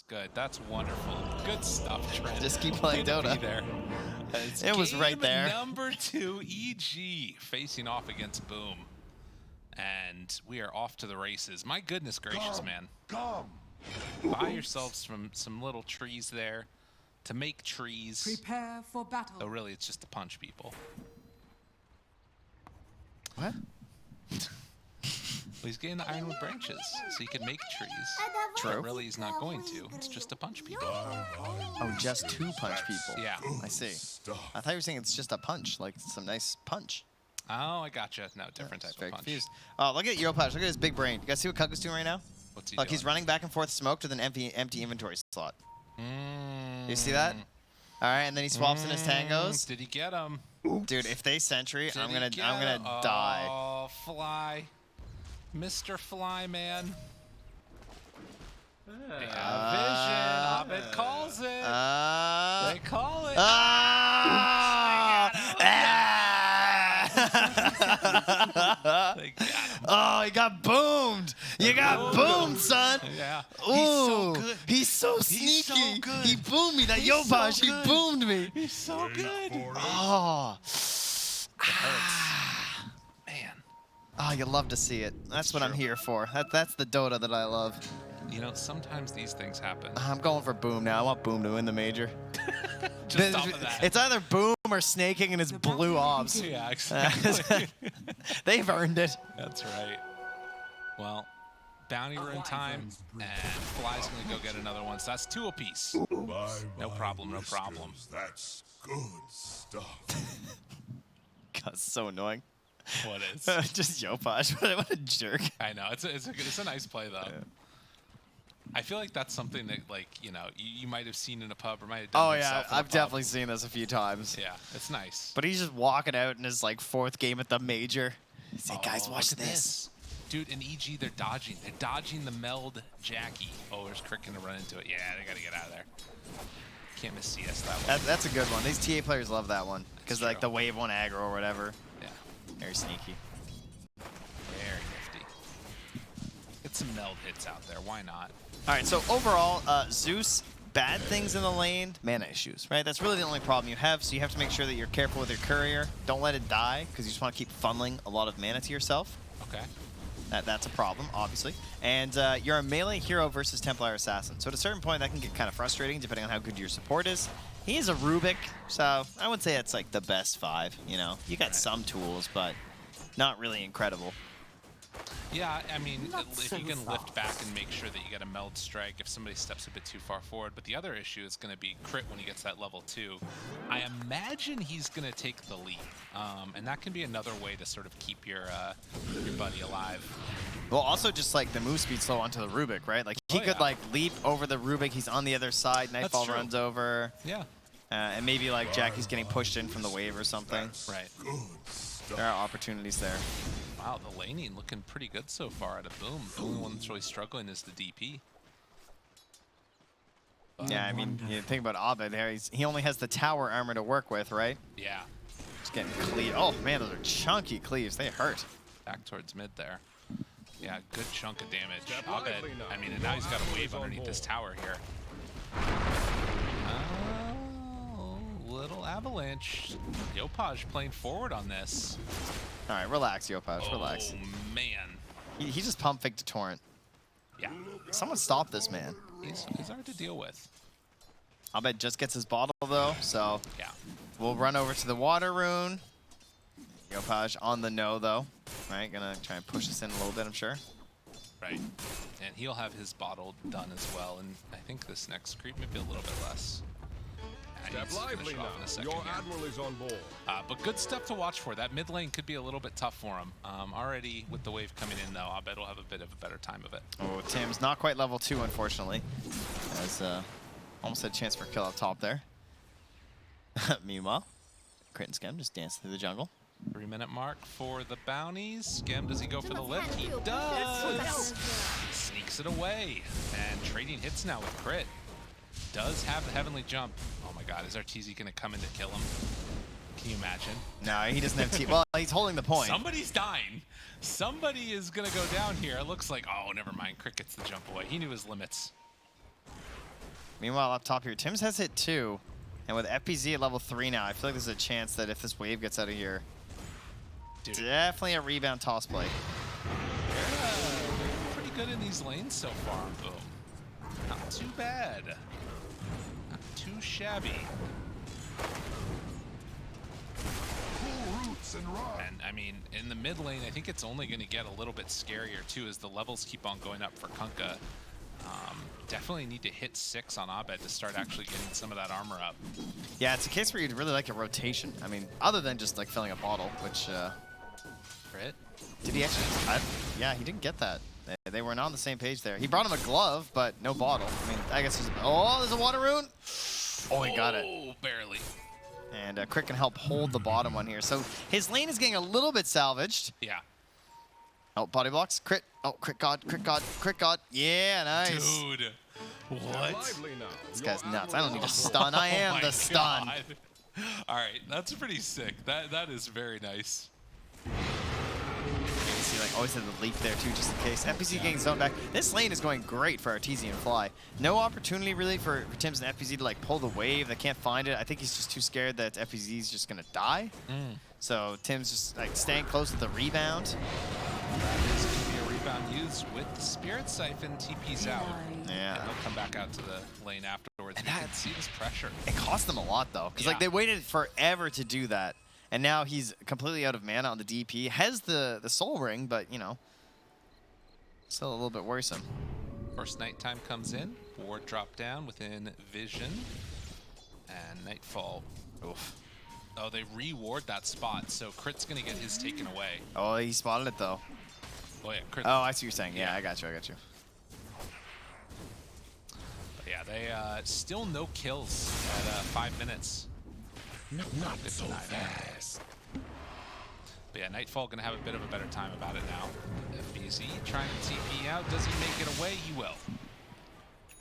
good. That's wonderful. Good stuff, Trent. Just keep playing Dota. There. It was right there. Number 2, EG facing off against Boom. And we are off to the races. My goodness gracious, man. Buy yourselves some little trees there to make trees. Prepare for battle. Oh, really, it's just to punch people. What? Well, he's getting the ironwood branches, so he can make trees. True. But really, he's not going to. It's just to punch people. Oh, just to punch people. Yeah. I see. I thought you were saying it's just a punch, like some nice punch. Oh, I gotcha. No, different type of punch. Confused. Oh, look at Yopash. Look at his big brain. You guys see what Kuka's doing right now? What's he Look, doing? he's running back and forth smoked with an empty inventory slot. You see that? All right, and then he swaps in his tangos. Did he get him? Dude, if they sentry, I'm gonna him? die. Oh, Fly. Mr. Fly, man. They have vision. Abed calls it. They call it. They got him. Oh, he got boomed. You got boomed, son. Yeah. Ooh, He's so good. He's so He's so sneaky. good. He boomed me. That He's Yopash, so he good. boomed me. He's so good. Oh. Man. Oh, you love to see it. That's what I'm here for. That's the Dota that I love. You know, sometimes these things happen. I'm going for Boom now. I want Boom to win the major. Just off of that. It's either Boom or Snaking and his blue obs. Yeah, exactly. They've earned it. That's right. Well, bounty run time, and Fly's going to go get another one. So that's 2 apiece. No problem, no problem. That's good stuff. God, it's so annoying. What is? Just Yopash. What a jerk. I know. It's a nice play, though. Yeah. I feel like that's something that, like, you know, you might have seen in a pub or might have done Oh, yeah. himself in a I've pub. definitely seen this a few times. Yeah, it's nice. But he's just walking out in his, like, 4th game at the major. He's like, guys, watch look at this. Dude, in EG, they're dodging. They're dodging the meld Jackie. Oh, there's Crick gonna run into it. Yeah, they got to get out of there. Can't miss CS that one. That's a good one. These TA players love that one. Because, like, true. the wave 1 aggro or whatever. Yeah, Very sneaky. very nifty. Get some meld hits out there. Why not? All right, so overall, Zeus, bad things in the lane, mana issues, right? That's really the only problem you have, so you have to make sure that you're careful with your courier. Don't let it die, because you just want to keep funneling a lot of mana to yourself. Okay. That's a problem, obviously. And you're a melee hero versus Templar Assassin. So at a certain point, that can get kind of frustrating, depending on how good your support is. He is a Rubik, so I wouldn't say it's like the best 5, you know? You got some tools, but not really incredible. Yeah, I mean, if you can lift back and make sure that you get a meld strike if somebody steps a bit too far forward. But the other issue is going to be crit when he gets that level 2. I imagine he's going to take the leap, and that can be another way to sort of keep your buddy alive. Well, also just like the move speed slow onto the Rubik, right? Like he could like leap over the Rubik. He's on the other side. Nightfall runs over. Yeah. And maybe like Jackie's getting pushed in from the wave or something. Right. There are opportunities there. Wow, the laning looking pretty good so far out of Boom. The only one that's really struggling is the DP. Yeah, I mean, you think about Abed there. He only has the tower armor to work with, right? Yeah. Just getting cleave. Oh, man, those are chunky cleaves. They hurt. Back towards mid there. Yeah, good chunk of damage. Abed, I mean, and now he's got a wave underneath this tower here. Oh, little avalanche. Yopaj playing forward on this. All right, relax, Yopash, relax. Oh, man. He just pump faked to Torrent. Yeah. Someone stop this man. He's hard to deal with. Abed just gets his bottle, though, so Yeah. we'll run over to the water rune. Yopash on the no, though. All right, gonna try and push us in a little bit, I'm sure. Right. And he'll have his bottle done as well, and I think this next creep may be a little bit less. Step lively now. Your admiral is on board. But good stuff to watch for. That mid lane could be a little bit tough for him. Already with the wave coming in, though, I bet he'll have a bit of a better time of it. Oh, Tim's not quite level 2, unfortunately. As almost had a chance for a kill up top there. Meanwhile, Crit and Scam just dance through the jungle. 3-minute mark for the bounties. Scam, does he go for the lift? He does! Sneaks it away. And trading hits now with Crit. Does have the heavenly jump. Oh my god, is RTZ going to come in to kill him? Can you imagine? No, he doesn't have T. Well, he's holding the point. Somebody's dying. Somebody is going to go down here. It looks like, oh, never mind. Crit gets the jump away. He knew his limits. Meanwhile, up top here, Tim's has hit 2. And with FPZ at level 3 now, I feel like there's a chance that if this wave gets out of here, Dude. definitely a rebound toss play. They're pretty good in these lanes so far on Boom. Not too bad. Not too shabby. And I mean, in the mid lane, I think it's only going to get a little bit scarier too as the levels keep on going up for Kunkka. Definitely need to hit 6 on Abed to start actually getting some of that armor up. Yeah, it's a case where you'd really like a rotation. I mean, other than just like filling a bottle, which... Crit? Did he actually... yeah, he didn't get that. They were not on the same page there. He brought him a glove, but no bottle. I mean, I guess there's... Oh, there's a water rune! Oh, he got it. Oh, barely. And Crit can help hold the bottom one here. So his lane is getting a little bit salvaged. Yeah. Oh, body blocks. Crit. Oh, crit god, crit god, crit god. Yeah, nice. Dude. What? This guy's nuts. I don't need a stun. I am the stun. God. All right, that's pretty sick. That is very nice. You can see, like, always had the leap there, too, just in case. FPZ getting zone back. This lane is going great for Artesian Fly. No opportunity, really, for Tim's and FPZ to, like, pull the wave. They can't find it. I think he's just too scared that FPZ is just going to die. So Tim's just, like, staying close to the rebound. That is going to be a rebound used with the Spirit Siphon TP's out. Yeah. And they'll come back out to the lane afterwards. And you can see this pressure. It cost them a lot, though, because, like, they waited forever to do that. And now he's completely out of mana on the DP. Has the soul ring, but, you know, still a little bit worrisome. First nighttime comes in. Ward drop down within vision. And Nightfall. Oof. Oh, they re-ward that spot, so Crit's going to get his taken away. Oh, he spotted it, though. Oh, yeah, Crit. Oh, I see what you're saying. Yeah, I got you. But yeah, they still no kills at 5 minutes. Not so fast. But yeah, Nightfall gonna have a bit of a better time about it now. FBZ trying to TP out. Does he make it away? He will.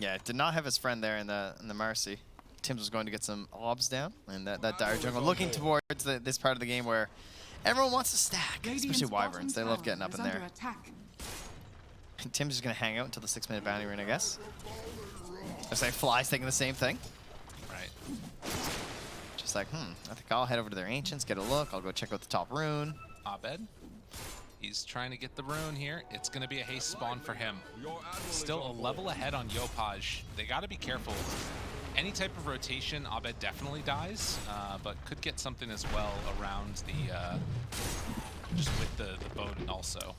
Yeah, did not have his friend there in the Mercy. Tim's was going to get some obs down, and that dire jungle looking towards this part of the game where everyone wants to stack, especially Wyverns. They love getting up in there. And Tim's just gonna hang out until the 6-minute bounty rune, I guess. Looks like Fly's taking the same thing. Right. Just like, I think I'll head over to their ancients, get a look. I'll go check out the top rune. Abed. He's trying to get the rune here. It's going to be a haste spawn for him. Still a level ahead on Yopaj. They got to be careful. Any type of rotation, Abed definitely dies, but could get something as well around the, just with the boat also.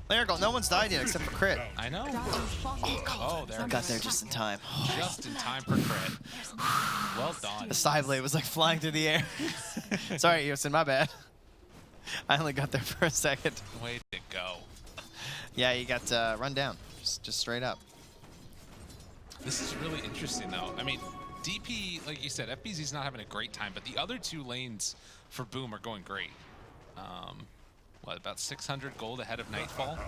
There you go. No one's died yet except for Crit. I know. Oh, God. Oh, there I got there just in time. Just in time for Crit. Well done. The side blade was like flying through the air. Sorry, Yosin, my bad. I only got there for a second. Way to go. Yeah, you got run down. Just straight up. This is really interesting, though. I mean, DP, like you said, FBZ's not having a great time, but the other 2 lanes for Boom are going great. What, about 600 gold ahead of Nightfall?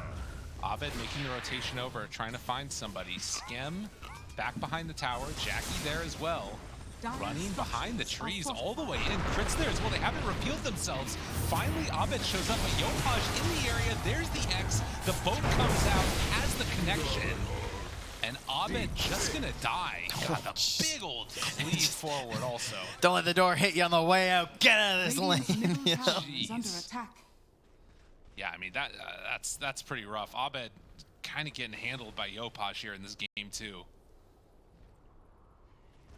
Abed making the rotation over, trying to find somebody. Skem back behind the tower. Jackie there as well. Running behind the trees all the way in. Crit's there as well. They haven't revealed themselves. Finally, Abed shows up, but Yopaj in the area. There's the X. The boat comes out, has the connection. And Abed just gonna die. Got a big old cleave forward also. Don't let the door hit you on the way out. Get out of this lane. Yeah. Yeah, I mean that's pretty rough. Abed kind of getting handled by Yopaj here in this game too.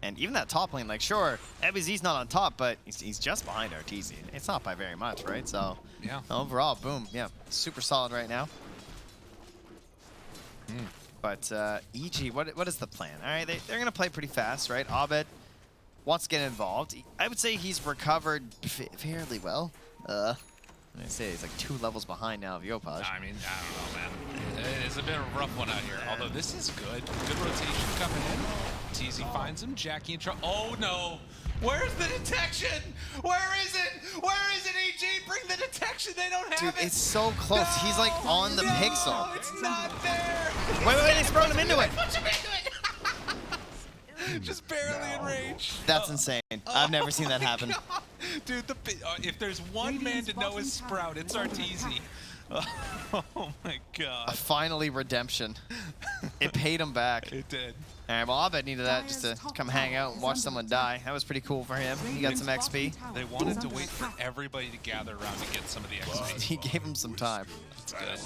And even that top lane, like, sure, FBZ's not on top, but he's just behind Artesian. It's not by very much, right? So yeah, overall, Boom, yeah, super solid right now. But EG, what is the plan? All right, they're gonna play pretty fast, right? Abed wants to get involved. I would say he's recovered fairly well. I say he's like 2 levels behind now of Yopaj. I mean, I don't know, man. It's a bit of a rough one out here. Although this is good. Good rotation coming in. TZ finds him. Jackie in trouble. Oh no! Where's the detection? Where is it? Where is it, EG? Bring the detection. They don't have Dude, it. it's so close. No, he's like on the pixel. It's not there. Wait, they thrown him into it. Push him into it. Just barely in range. That's insane. I've never seen that happen. God. Dude, if there's one man to know his Sprout, it's Arteezy. Oh my God. Finally, redemption. It paid him back. It did. All right, well, Abed needed that just to come hang out and watch someone die. That was pretty cool for him. He got some XP. They wanted to wait for everybody to gather around to get some of the XP. He gave him some time. That's good.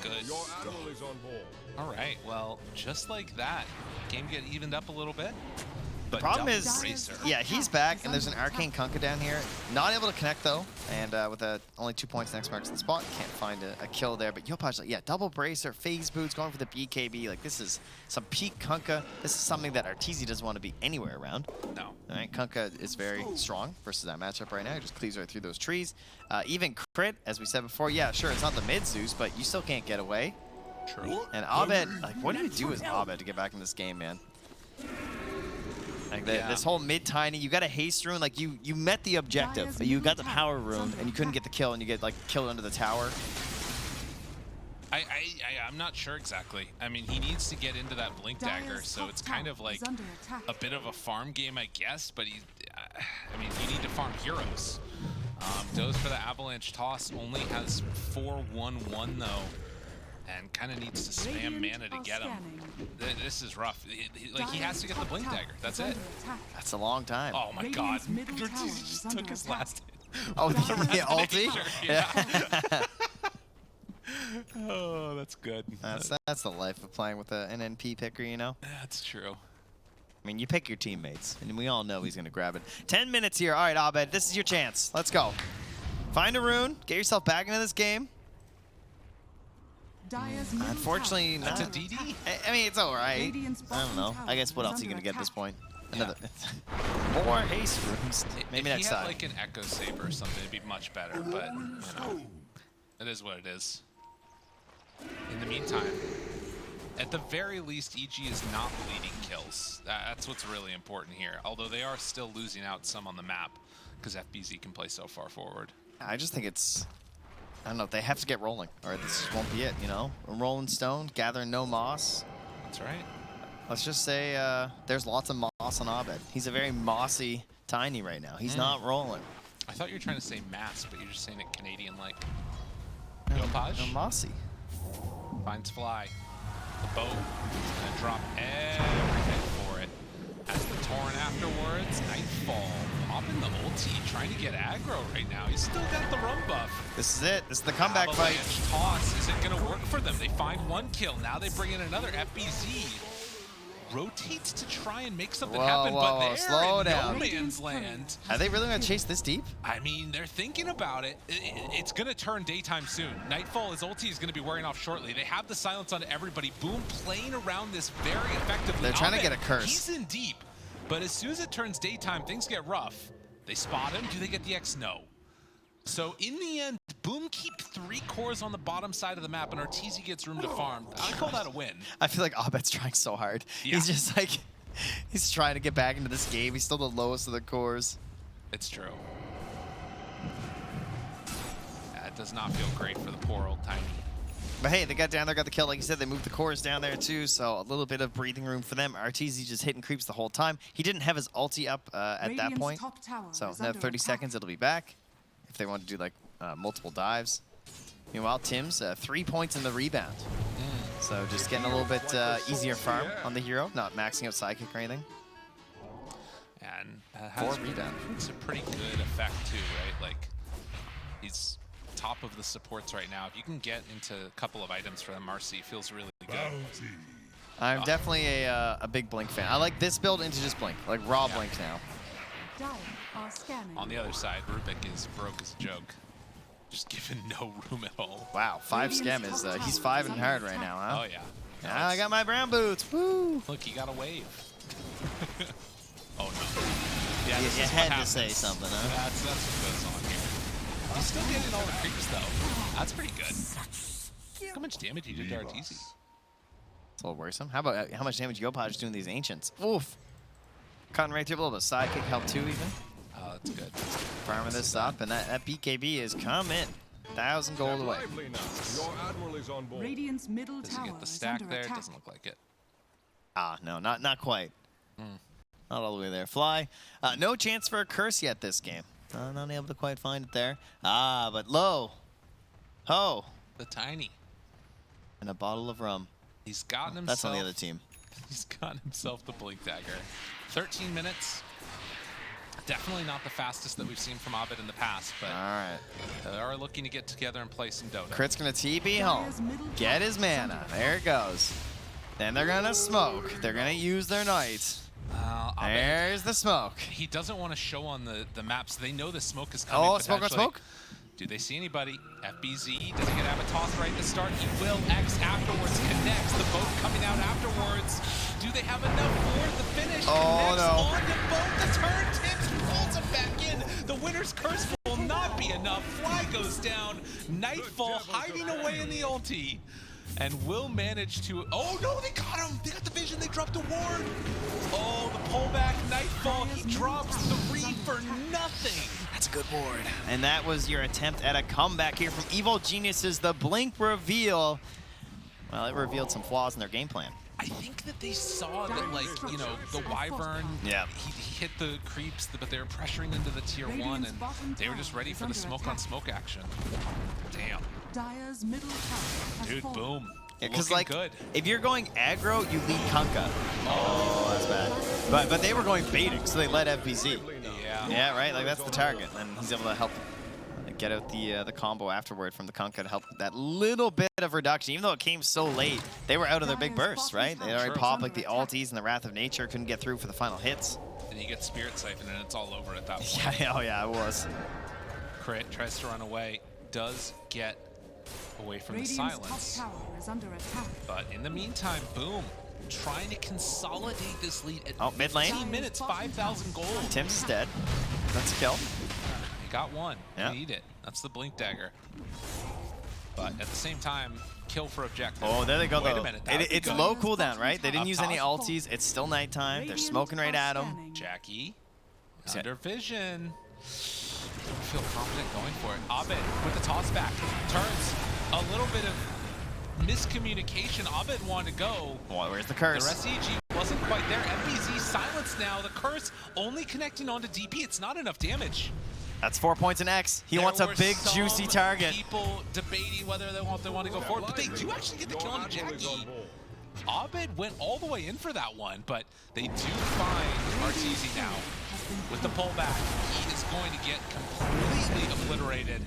Good. Your admiral is on board. All right, well, just like that, game get evened up a little bit. But Problem double is, bracer. yeah, he's back, and there's an Arcane Kunkka down here. Not able to connect, though, and with only 2 points next marks in the spot, can't find a kill there. But Yopaj, like, yeah, double bracer, phase boots, going for the BKB. Like, this is some peak Kunkka. This is something that Arteezy doesn't want to be anywhere around. No. All right, Kunkka is very strong versus that matchup right now. He just cleaves right through those trees. Even crit, as we said before, yeah, sure, it's not the mid Zeus, but you still can't get away. True. And Abed, like, what do you do as Abed to get back in this game, man? Like this whole mid tiny, you got a haste rune. Like you met the objective. You got the power rune, and you couldn't get the kill, and you get like killed under the tower. I'm not sure exactly. I mean, he needs to get into that blink dagger, so it's kind of like a bit of a farm game, I guess. But I mean, you need to farm heroes. Goes for the avalanche toss. Only has 4/1/1 though. And kind of needs to spam mana to get him. This is rough. He has to get the blink dagger. That's it. That's a long time. Oh my god. Arteezy just took his last hit. Oh, the ulti? Yeah. Oh, that's good. That's the life of playing with an NP picker, you know? That's true. I mean, you pick your teammates, and we all know he's going to grab it. 10 minutes here. All right, Abed, this is your chance. Let's go. Find a rune. Get yourself back into this game. Unfortunately, that's not. a DD? I mean, it's all right. I don't know. I guess what else are you going to get at this point? Another more haste runes. Maybe next time. If he had like an Echo Saber or something, it'd be much better, but, you know, it is what it is. In the meantime, at the very least, EG is not bleeding kills. That's what's really important here, although they are still losing out some on the map because FBZ can play so far forward. I just think it's... I don't know, they have to get rolling, or this just won't be it, you know? Rolling stone, gathering no moss. That's right. Let's just say there's lots of moss on Abed. He's a very mossy tiny right now. He's not rolling. I thought you were trying to say mass, but you're just saying it Canadian-like. No, Yopaj no mossy. finds Fly. The boat is going to drop everything for it. Has the Torrent afterwards. Nightfall. Popping the ulti, trying to get aggro right now. He's still got the rum buff. This is it. This is the comeback fight. Toss. Is it going to work for them? They find one kill. Now they bring in another. FBZ rotates to try and make something happen, but they're slow down. No man's land. Are they really going to chase this deep? I mean, they're thinking about it. It's going to turn daytime soon. Nightfall, his ulti is going to be wearing off shortly. They have the silence on everybody. Boom, playing around this very effectively. They're trying to get a curse. He's in deep, but as soon as it turns daytime, things get rough. They spot him. Do they get the X? No. So in the end, Boom keep 3 cores on the bottom side of the map, and Arteezy gets room to farm. I call that a win. I feel like Abed's trying so hard. Yeah. He's just like, he's trying to get back into this game. He's still the lowest of the cores. It's true. It does not feel great for the poor old Tiny. But hey, they got down there, got the kill. Like you said, they moved the cores down there too, so a little bit of breathing room for them. Arteezy just hitting creeps the whole time. He didn't have his ulti up at that point, so another 30 seconds, it'll be back. If they want to do like multiple dives. Meanwhile, Tim's 3 points in the rebound. So just getting a little bit easier farm on the hero, not maxing out sidekick or anything. And 4 rebound. It's a pretty good effect too, right? Like, he's top of the supports right now. If you can get into a couple of items for the Marcy, feels really good. I'm definitely a big Blink fan. I like this build into just Blink, like raw Blink now. On the other side, Rubik is broke as a joke. Just given no room at all. Wow, 5 scam is, he's 5 and hard right now, huh? Oh yeah. Yeah, I got my brown boots, woo! Look, he got a wave. Oh no. Yeah, You had to say something, huh? That's what goes on here. He's still getting all the creeps though. That's pretty good. Look how much damage he did to Arteezy. It's a little worrisome. How about how much damage Yopaj is doing these ancients? Oof. Cutting right through, a little bit of sidekick help too even. Oh, that's good. Farming this up, and that BKB is coming. 1,000 gold away. Your admiral is on board. Radiant's middle Does he tower get the is stack under there? attack. Doesn't look like it. Ah, no, not quite. Not all the way there. Fly. No chance for a curse yet this game. Not able to quite find it there. Ah, but low. Ho. The Tiny. And a bottle of rum. He's gotten himself. That's on the other team. He's gotten himself the Blink Dagger. 13 minutes. Definitely not the fastest that we've seen from Abed in the past, but they are looking to get together and play some Dota. Crit's gonna TP home, get his mana. There it goes. Then they're gonna smoke. They're gonna use their knight. There's the smoke. He doesn't want to show on the maps. They know the smoke is coming. Oh, smoke on smoke. Do they see anybody? FBZ doesn't get Avatos right at the start. He will. X afterwards connects. The boat coming out afterwards. Do they have enough for the finish? Oh, connects no. on the boat. The turn tips, pulls him back in. The winner's curse will not be enough. Fly goes down. Nightfall hiding away in the ulti. And will manage to... Oh, no, they got him. They got the vision. They dropped a ward. Oh, the pullback. Nightfall. He drops 3 for nothing. That's a good ward. And that was your attempt at a comeback here from Evil Geniuses. The Blink reveal. Well, it revealed some flaws in their game plan. I think that they saw that, like, you know, the Wyvern, he hit the creeps, but they were pressuring into the tier 1, and they were just ready for the smoke on smoke action. Damn. Dude, boom. Yeah, because like, if you're going aggro, you lead Kunkka. Oh, that's bad. But they were going baiting, so they led FBZ. Yeah, right. Like that's the target, and he's able to help get out the combo afterward from the Kunkka to help that little bit of reduction. Even though it came so late, they were out of their big bursts, right? They already popped like the ulties and the Wrath of Nature, couldn't get through for the final hits. And you get Spirit Siphon, and it's all over at that point. Yeah, oh yeah, it was. Crit tries to run away, does get away from the silence. But in the meantime, boom, trying to consolidate this lead at mid lane. 15 minutes, 5,000 gold. Tim's dead. That's a kill. He got one. Yeah. Need it. That's the Blink Dagger. But at the same time, kill for objective. Oh, there they go. Wait a minute. It's low cooldown, right? They didn't use any ulties. It's still nighttime. They're smoking right at him. Jackie, under vision. Feel confident going for it. Abed with the toss back. Turns. A little bit of miscommunication. Abed wanted to go. Well, where's the curse? The SEG wasn't quite there. FBZ silenced now. The curse only connecting onto DP. It's not enough damage. That's 4 points in X. He wants a big, juicy target. People debating whether they want to go forward, but they do actually get the kill on Jackie. Abed went all the way in for that one, but they do find Arteezy now. With the pullback, he is going to get completely obliterated.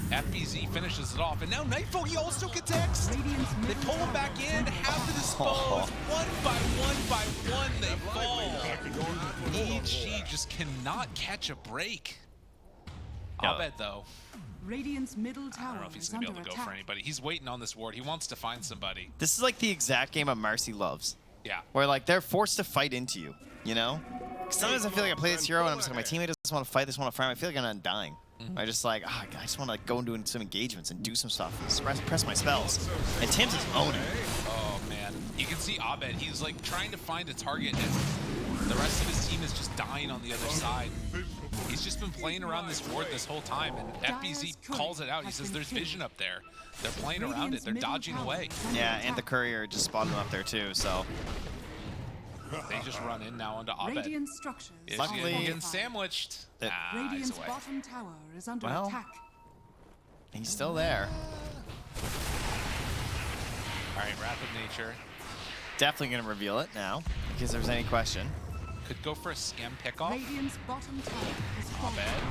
FBZ finishes it off, and now Nightfall, he also gets X. They pull him back in, have to dispose. One by one, they fall. EG just cannot catch a break. Abed, though. Radiant's middle tower I don't know if he's going to be able to go for anybody. He's waiting on this ward. He wants to find somebody. This is like the exact game of Marcy loves. Yeah. Where, like, they're forced to fight into you, you know? Sometimes I feel like I play this hero and I'm just like, my teammate doesn't want to fight, they just want to farm. I feel like I'm undying. I just like, I just want to like, go and do some engagements and do some stuff and press my spells. And Tim's is owning. Oh, man. You can see Abed. He's like trying to find a target, and the rest of his team is just dying on the other side. He's just been playing around this ward this whole time, and FBZ calls it out. He says there's vision up there. They're playing around it. They're dodging away. Yeah, and the courier just spotted him up there too, so. They just run in now onto Abed. Luckily, getting sandwiched. Radiant's he's away. bottom tower is under attack. He's still there. All right, Wrath of Nature. Definitely going to reveal it now, in case there's any question. Could go for a scam pickoff. Radiant's bottom tower is Abed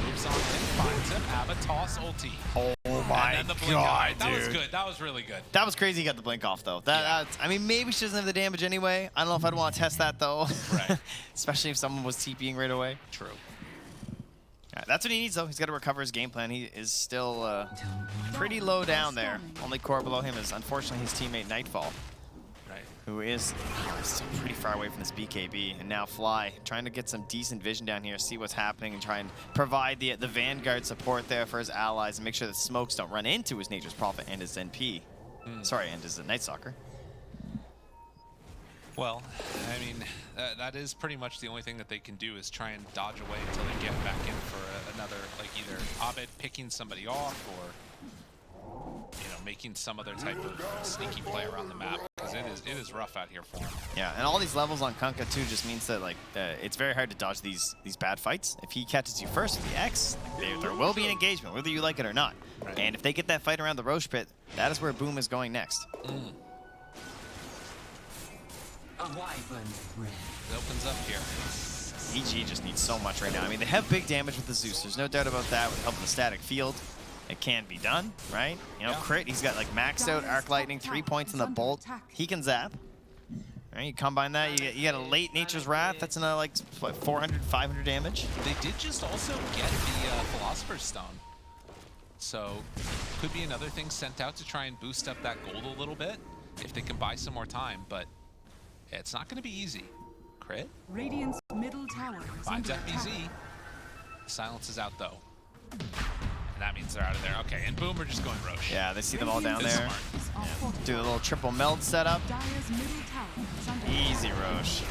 moves on in, finds him. Avatos ulti. Oh my and then the blink god, That was dude. good. That was really good. That was crazy. He got the blink off though. That's, I mean, maybe she doesn't have the damage anyway. I don't know if I'd want to test that though. Right. Especially if someone was TPing right away. True. Yeah, that's what he needs though. He's got to recover his game plan. He is still pretty low down there. Only core below him is unfortunately his teammate Nightfall. Who is still pretty far away from this BKB, and now Fly trying to get some decent vision down here, see what's happening, and try and provide the Vanguard support there for his allies, and make sure that smokes don't run into his Nature's Prophet and his NP. Sorry, and his Night Stalker. Well, I mean, that is pretty much the only thing that they can do is try and dodge away until they get back in for another, like either Abed picking somebody off or, you know, making some other type of sneaky play around the map, because it is rough out here for him. Yeah, and all these levels on Kunkka too just means that like it's very hard to dodge these bad fights. If he catches you first with the X, there will be an engagement, whether you like it or not. Right. And if they get that fight around the Roche pit, that is where Boom is going next. It opens up here. EG just needs so much right now. I mean, they have big damage with the Zeus. There's no doubt about that. With help of the static field, it can be done, right? You know, Crit, he's got like maxed out Arc Lightning, 3 points in the Bolt. He can zap. Right, you combine that, you get a late Nature's Wrath. That's another like what, 400, 500 damage. They did just also get the Philosopher's Stone. So could be another thing sent out to try and boost up that gold a little bit if they can buy some more time, but it's not going to be easy. Crit. Radiant's middle tower is Finds under attack. FBZ. Silence is out though. And that means they're out of there. Okay, and boom, we're just going Roche. Yeah, they see them all down there. Smart. Do a little triple meld setup. Dire's middle tower is under Easy Roche.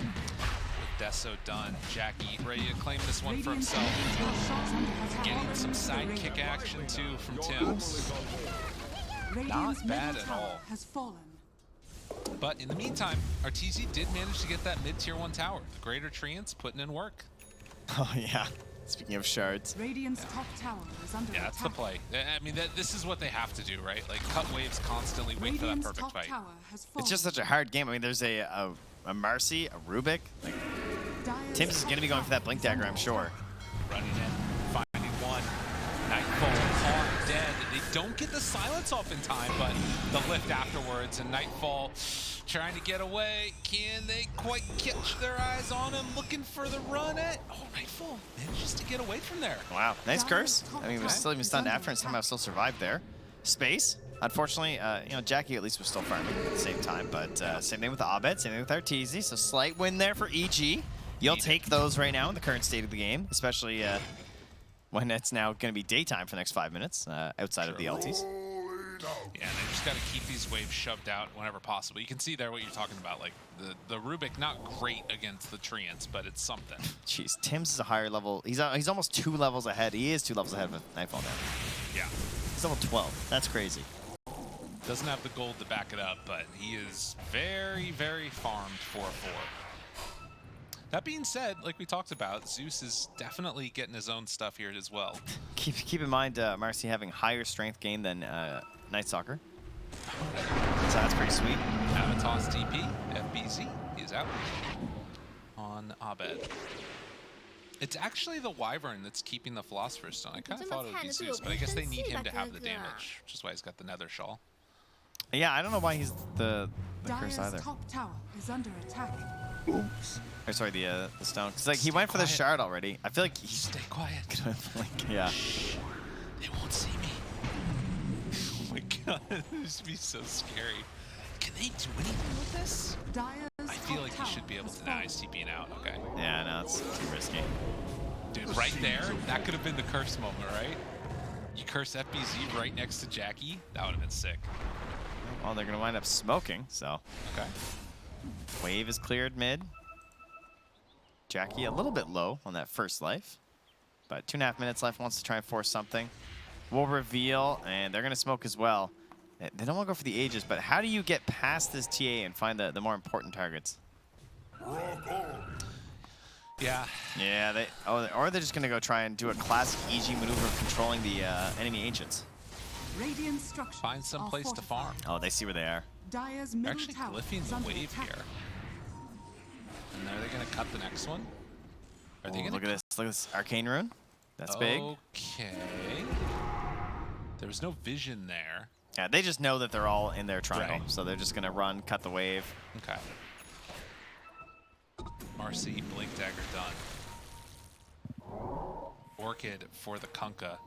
With Deso done, Jackie ready to claim this one for Radiant's himself. middle tower is under attack. Getting some sidekick action too from Tims. Radiant's bad middle at tower all. has fallen. But in the meantime, Arteezy did manage to get that mid-tier 1 tower. The Greater Treants putting in work. Oh yeah. Speaking of shards. Radiant's top tower is under Yeah, attack. that's the play. I mean, this is what they have to do, right? Like, cut waves constantly, wait for that Radiant's perfect top fight. tower has fallen. It's just such a hard game. I mean, there's a Marcy, a Rubik. Like, Dire's Tims is top going to be going for that tower Blink is under Dagger, I'm sure. Running in, finding one. Nightfall are dead. They don't get the silence off in time, but the lift afterwards, and Nightfall trying to get away. Can they quite catch their eyes on him? Looking for the run at. Oh, Nightfall manages to get away from there. Wow, nice curse. I mean, he was still even stunned after and somehow still survived there. Space. Unfortunately, you know, Jackie at least was still farming at the same time, but same thing with the Abed, same thing with Arteezy, so slight win there for EG. You'll take those right now in the current state of the game, especially when it's now going to be daytime for the next 5 minutes outside of the LTs. Yeah, and they just got to keep these waves shoved out whenever possible. You can see there what you're talking about, like the Rubik, not great against the Treants, but it's something. Jeez, Tims is a higher level. He's almost 2 levels ahead. He is 2 levels ahead of Nightfall now. Yeah. He's level 12. That's crazy. Doesn't have the gold to back it up, but he is very, very farmed 4-4. That being said, like we talked about, Zeus is definitely getting his own stuff here as well. Keep in mind, Marcy having higher strength gain than Night Stalker. So that's pretty sweet. Avatos TP, FBZ is out on Abed. It's actually the Wyvern that's keeping the Philosopher's Stone. I kind of thought it would be Zeus, but I guess they need him to have the damage, which is why he's got the Nether Shawl. Yeah, I don't know why he's the curse Dire's either. top tower is under attack. Oops. Or sorry, the stone. Because like he went for the shard already. I feel like he's Stay quiet. like, yeah. Shh. They won't see me. Oh my god, this would be so scary. Can they do anything with this? Dire's I feel top like you tower should be able has to fallen. nice TPing out, okay? Yeah, no, it's too risky. Dude, right there, that could have been the curse moment, right? You curse FBZ right next to Jackie, that would have been sick. Well, they're gonna wind up smoking, so. Okay. Wave is cleared mid. Jackie a little bit low on that first life. But 2.5 minutes left, wants to try and force something. We'll reveal, and they're gonna smoke as well. They don't want to go for the Aegis, but how do you get past this TA and find the more important targets? Yeah. Yeah, or they're just gonna go try and do a classic EG maneuver of controlling the enemy ancients. Radiant structures Find some are place to farm. fortified. Oh, they see where they are. Dire's They're middle actually tower glyphing is the under wave attack. here. And are they going to cut the next one? Are they Oh, going to look at this! Look at this arcane rune. That's big. Okay. There was no vision there. Yeah, they just know that they're all in their triangle, Right. so they're just gonna run, cut the wave. Okay. Marcy, Blink Dagger done. Orchid for the Kunkka.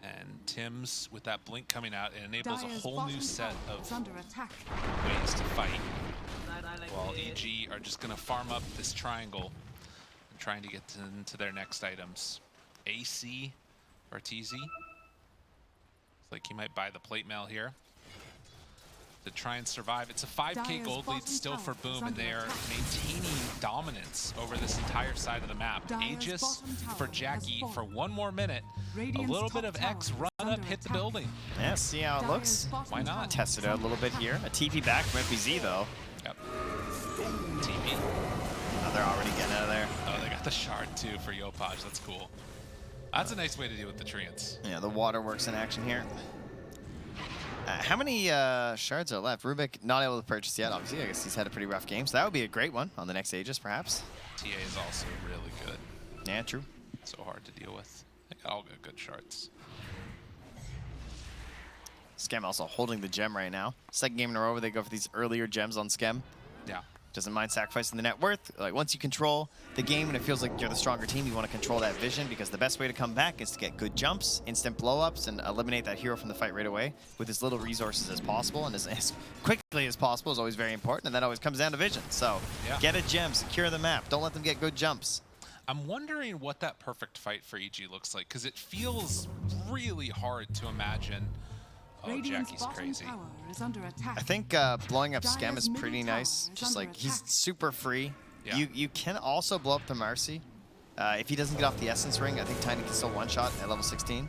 And Tims with that blink coming out, it enables Dire's a whole bottom new set tower is of under attack. ways to fight. While EG are just going to farm up this triangle and trying to get into their next items. AC, Arteezy. Looks like he might buy the plate mail here to try and survive. It's a 5k Dire's gold lead bottom still tower for is Boom, and under they are attack. maintaining dominance over this entire side of the map. Dire's Aegis bottom tower for has Jackie fallen. for 1 more minute. Radiant's A little bit top of X tower run is up, under hit the attack. building. Yeah, see how it Dire's looks. bottom Why not? tower Test it is out a under little bit attack. here. A TP back from FBZ though. Yep. TP. Oh, they're already getting out of there. Oh, they got the shard too for Yopaj. That's cool. That's a nice way to deal with the Treants. Yeah, the waterworks in action here. How many shards are left? Rubik not able to purchase yet, obviously. I guess he's had a pretty rough game, so that would be a great one on the next Aegis, perhaps. TA is also really good. Yeah, true. So hard to deal with. They got all good shards. Skem also holding the gem right now. Second game in a row where they go for these earlier gems on Skem. Yeah. Doesn't mind sacrificing the net worth. Like, once you control the game and it feels like you're the stronger team, you want to control that vision, because the best way to come back is to get good jumps, instant blow-ups, and eliminate that hero from the fight right away with as little resources as possible, and as quickly as possible is always very important, and that always comes down to vision. So yeah. Get a gem, secure the map, don't let them get good jumps. I'm wondering what that perfect fight for EG looks like, because it feels really hard to imagine. Oh, Jackie's crazy. I think blowing up Skem is pretty nice. Just like, he's super free. Yeah. You can also blow up the Marcy. If he doesn't get off the Essence Ring, I think Tiny can still one-shot at level 16.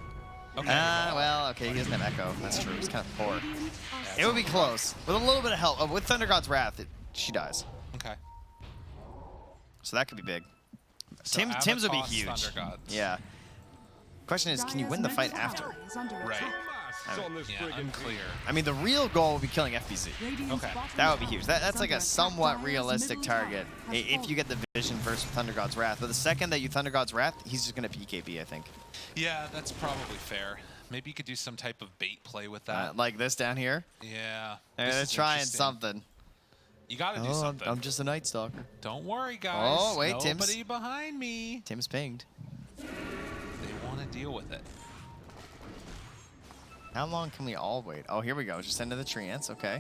Okay. Well, okay, he doesn't have Echo. That's true. He's kind of poor. It would be close. With a little bit of help. With Thunder God's Wrath, she dies. Okay. So that could be big. So Tim's would be Avatos, huge. Thunder Gods. Yeah. Question is, can you win the fight after? Right. On this Yeah, brigand unclear. I mean, the real goal would be killing FBZ. Okay. That would be huge. That's like a somewhat realistic target if you get the vision first with Thunder God's Wrath. But the second that you Thunder God's Wrath, he's just going to PKB, I think. Yeah, that's probably fair. Maybe you could do some type of bait play with that. Like this down here. Yeah. They're trying something. You got to do something. I'm just a Night Stalker. Don't worry, guys. Oh, wait, Nobody behind me. Tim's pinged. They want to deal with it. How long can we all wait? Oh, here we go. Just into the treants. Okay.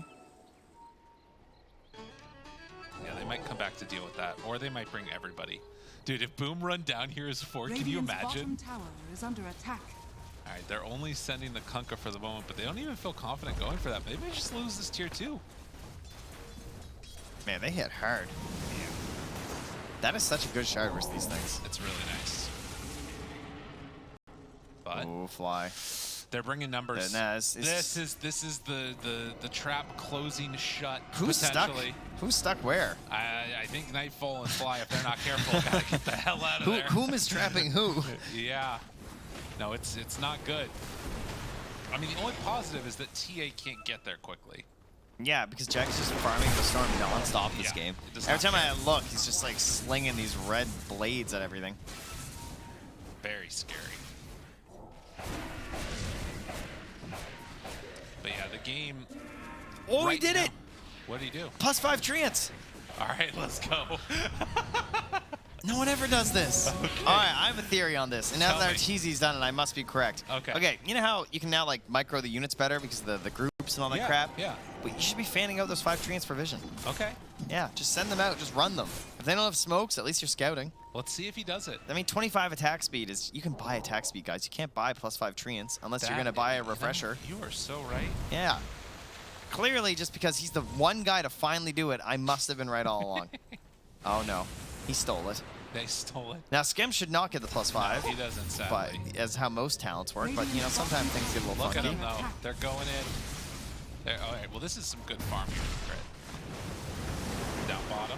Yeah, they might come back to deal with that, or they might bring everybody. Dude, if Boom run down here as 4, can you imagine? Tower is under attack. All right, they're only sending the Kunkka for the moment, but they don't even feel confident going for that. They may just lose this tier 2. Man, they hit hard. That is such a good shard versus these things. It's really nice. But Oh, fly. they're bringing numbers. This is the trap closing shut. Who's stuck? Potentially. Who's stuck where? I think Nightfall and Fly, if they're not careful, gotta get the hell out of there. Whom is trapping who? Yeah. No, it's not good. I mean, the only positive is that TA can't get there quickly. Yeah, because Jack's just farming the storm non-stop this game. Every time I look, he's just like slinging these red blades at everything. Very scary. But yeah, the game. Oh, right he did now, it! What did he do? +5 treants. All right, let's go. No one ever does this. Okay. All right, I have a theory on this, and now Tell that me. Arteezy's done it, I must be correct. Okay. Okay, you know how you can now like micro the units better because of the groups and all that Yeah, crap? yeah. But you should be fanning out those 5 treants for vision. Okay. Yeah, just send them out, just run them. If they don't have smokes, at least you're scouting. Let's see if he does it. I mean, 25 attack speed is, you can buy attack speed, guys. You can't buy +5 treants unless you're going to buy a refresher. You are so right. Yeah. Clearly, just because he's the one guy to finally do it, I must have been right all along. Oh, no. He stole it. They stole it. Now, Skem should not get the +5. He doesn't, But sadly. as how most talents work. But, you know, sometimes things get a little Look at funky. them, though. They're going in. All right, well, this is some good farm here for Crit. Down bottom.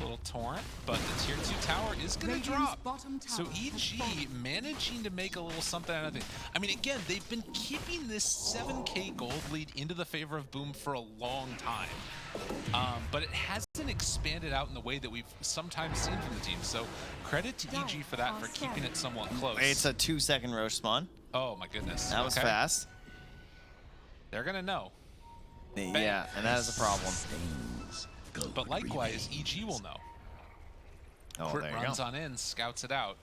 Little torrent, but the tier 2 tower is going to drop. So EG managing to make a little something out of it. I mean, again, they've been keeping this 7k gold lead into the favor of Boom for a long time. But it hasn't expanded out in the way that we've sometimes seen from the team. So credit to EG for that, for keeping it somewhat close. It's a 2-second Roche spawn. Oh my goodness. That was fast. They're going to know. Yeah, and that is a problem. But likewise, EG will know. Oh, Crit there you runs go. on in, scouts it out.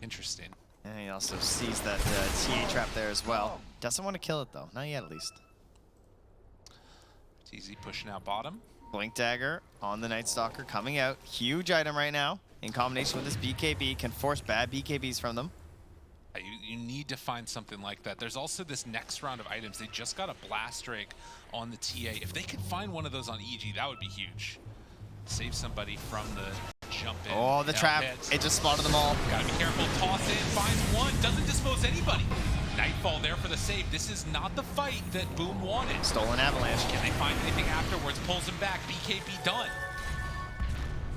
Interesting. And he also sees that TA trap there as well. Doesn't want to kill it, though. Not yet, at least. TZ pushing out bottom. Blink Dagger on the Night Stalker coming out. Huge item right now. In combination with this BKB, can force bad BKBs from them. You need to find something like that. There's also this next round of items. They just got a Blast Drake on the TA. If they could find one of those on EG, that would be huge. Save somebody from the jump in. Oh, the down trap. hit. It just spotted them all. Gotta be careful. Toss in, finds one, doesn't dispose anybody. Nightfall there for the save. This is not the fight that Boom wanted. Stolen Avalanche. Can they find anything afterwards? Pulls him back. BKB done.